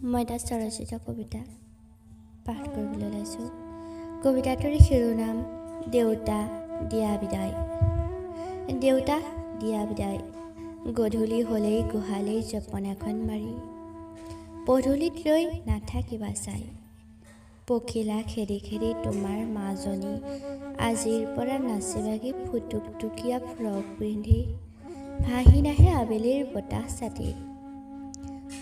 মই এটা স্বৰচিত কবিতা পাঠ কৰিবলৈ লৈছোঁ। কবিতাটোৰ শিৰোনাম দেউতা দিয়া বিদায়। দেউতা দিয়া বিদায়, গধূলি হ'লেই গোহালিৰ জপনাখন মাৰি, পদূলিত ৰৈ নাথাকিবা চাই। পখিলা খেদি খেদি তোমাৰ মাজনী, আজিৰ পৰা নাচি বাগি ফুটুকটুকীয়া ফ্ৰক পিন্ধি, ভাহি নাহে আবেলিৰ বতাহ ছাতি।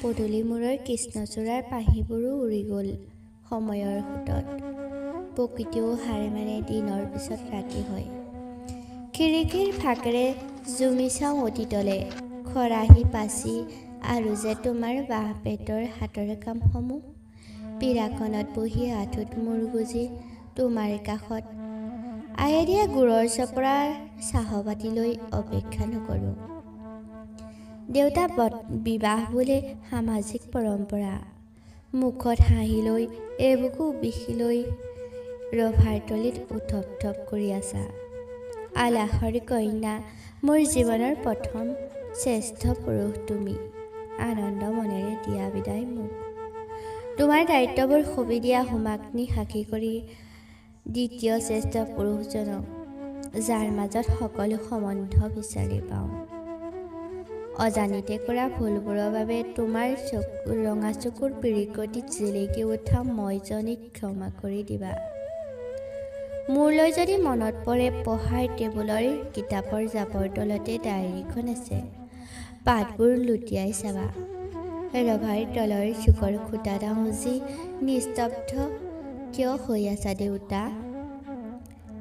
পদূলি মূৰৰ কৃষ্ণচূড়াৰ পাহিবোৰো উৰি গ'ল সময়ৰ সোঁতত। প্ৰকৃতিও হাৰ মানে দিনৰ পিছত ৰাতি হয়। খিৰিকীৰ ফাকেৰে জুমি চাওঁ অতীতলে, খৰাহী পাচি আৰু যে তোমাৰ বাঁহ পেটৰ হাতৰ কামসমূহ। পীৰাখনত বহি আঁঠুত মূৰ গুজি তোমাৰ কাষত, আয়ে দিয়া গুড়ৰ চপৰাৰ চাহবাতি লৈ অপেক্ষা নকৰোঁ। দেউতা বিবাহ বোলে সামাজিক পৰম্পৰা, মুখত হাঁহি লৈ এবুকু বিখি লৈ ৰভাৰ তলিত উথপ থপ কৰি আছা। আলাসৰ কন্যা, মোৰ জীৱনৰ প্ৰথম শ্ৰেষ্ঠ পুৰুষ তুমি, আনন্দ মনেৰে দিয়া বিদায় মোক। তোমাৰ দায়িত্ববোৰ সঁপি দিয়া হোমাগ্নি সাক্ষী কৰি দ্বিতীয় শ্ৰেষ্ঠ পুৰুষজনক, যাৰ মাজত সকলো সম্বন্ধ বিচাৰি পাওঁ। অজানিতে কৰা ভুলবোৰৰ বাবে তোমাৰ ৰঙা চকুৰ পিৰিকটিত জিলিকি উঠা মইজনীক ক্ষমা কৰি দিবা। মোৰলৈ যদি মনত পৰে, পঢ়াৰ টেবুলৰ কিতাপৰ জাপৰ তলতে ডায়েৰীখন আছে, পাতবোৰ লুটিয়াই চাবা। ৰভাৰ তলৰ চুকৰ খুটা দাউজি নিস্তব্ধ কিয় হৈ আছা দেউতা?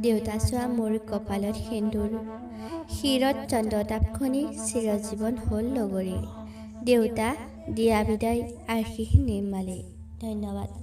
দেউতা চোৱা মোৰ কপালত সেন্দুৰ, শিৰত চন্দ্ৰতাপ খনি চিৰজীৱন হ'ল লগৰী। দেউতা দিয়া বিদায় আশীষ নিৰ্মালী। ধন্যবাদ।